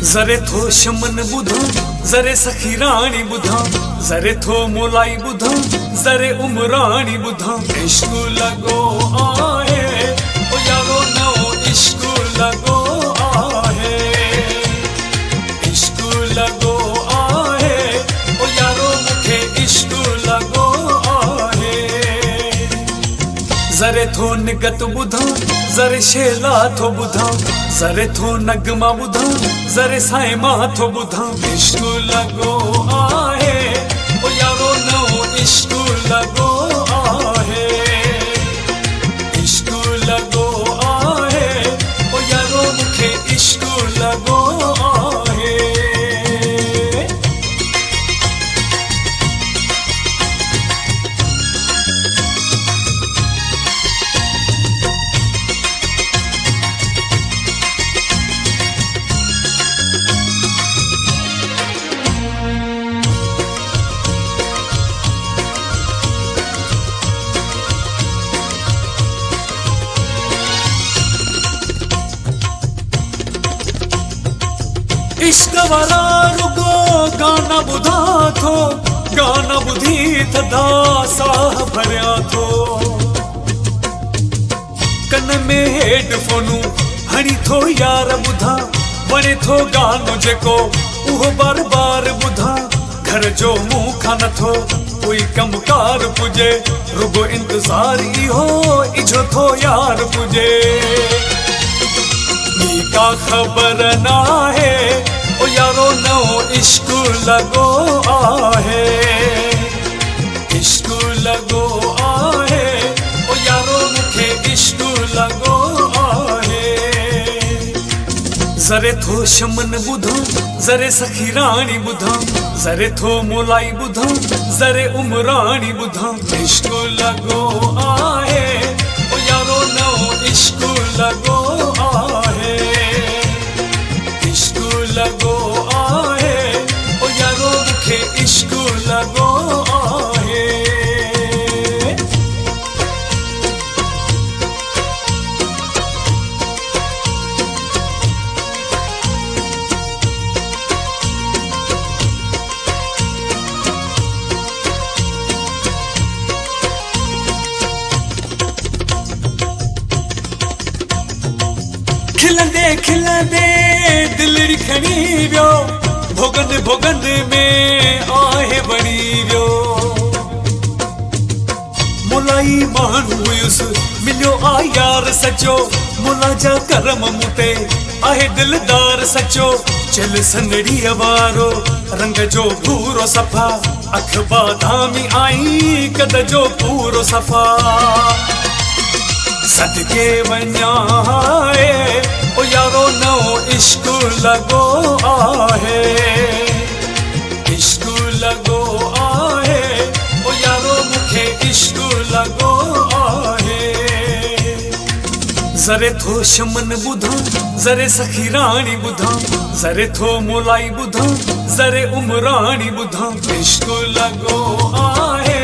जरे थो शमन बुधा जरे सखी रानी बुधा जरे थो मोलाई बुधा जरे उमरानी बुधा इश्क लगो आहे ओ यारो नओ इश्क लगो आहे इश्क लगो आहे ओ यारो मुखे इश्क लगो आहे जरे थो निगत बुधा जरे शेला थो बुधा जरे थो नगमा बुधा जरे साइमा थो बुधा इश्क लगो आहे ओ यारो नओ इश्क लगो आहे इश्क लगो आहे ओ यारो मुखे इश्क लगो आहे। इश्क वाला रुगो गाना बुधा थो गाना बुधी थदा साह भरिया थो कन में हेडफोनू हणी थो यार बुधा वणे थो गानो जेको उहो बार बार बुधा घर जो मुंह खान थो कोई कमकार पुजे रुगो इंतजार इहो इजो थो यार पुजे का खबर ना है ओ यारो नओ इश्क लगो आहे इश्क लगो आहे ओ यारो मुखे इश्क लगो आहे जरे थो शमन बुधा जरे सखी रानी बुधा जरे थो मोलाई बुधा जरे उमरानी बुधा इश्क लगो आहे ओ यारो नओ इश्क लगो आहे इश्क लगो आहे ओ यारो मुखे इश्क लगो आहे। खिलंदे खिलंदे दिलड़ी खणी वियो भोगन भोगन में आहे बणी वियो मुलाई माण्हू हुयुसि मिलियो आ यार सचो मुला जा करम मुते आहे दिलदार सचो चल सनड़ीअ वारो रंग जो भूरो सफ़ा अख बादामी आई कद जो पूरो सफ़ा सदके वञा ओ यारो नओ इश्क लगो आहे इश्क लगो आहे ओ यारो मुखे इश्क लगो आहे जरे थो शमन बुधा जरे सखी रानी बुधा जरे थो मोलाई बुधा जरे उमरानी बुधा इश्क लगो आहे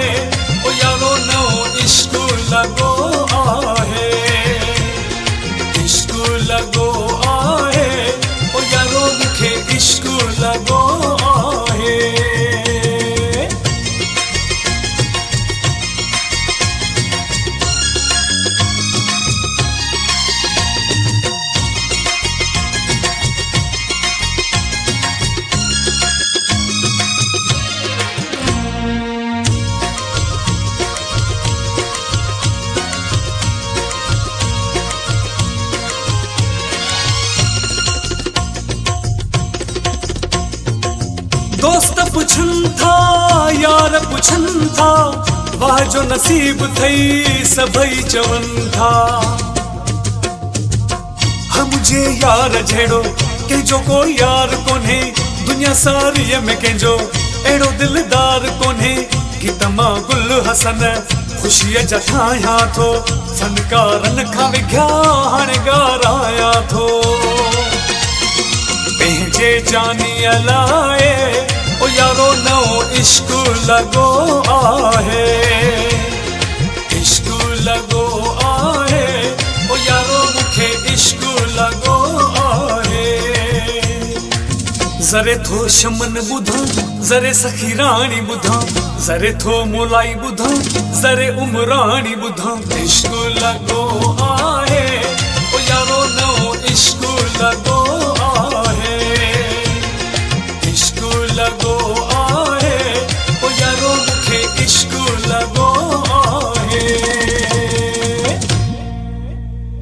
ओ यारो नओ इश्क लगो आहे इश्क लगो आहे ओ यारो मुखे इश्क लगो आहे। दोस्त पुछन था यार पुछन था वाह जो नसीब थई सभई चवन था हम मुझे यार झेड़ो के जो कोई यार कोने दुनिया सारी में के जो एड़ो दिलदार कोने कि तमा गुल हसन खुशी जठाया थो फनकारन खा विघा हाणे गाराया थो पंहिंजे जानी लाए ओ यारो नओ इश्क लगो आहे इश्क लगो आहे ओ यारो मुखे इश्क लगो आहे। जरे थो शमन बुधा जरे सखी रानी बुधा जरे थो मोलाई बुधा जरे उमरानी बुधा इश्क लगो आहे ओ यारो नो इश्क लगो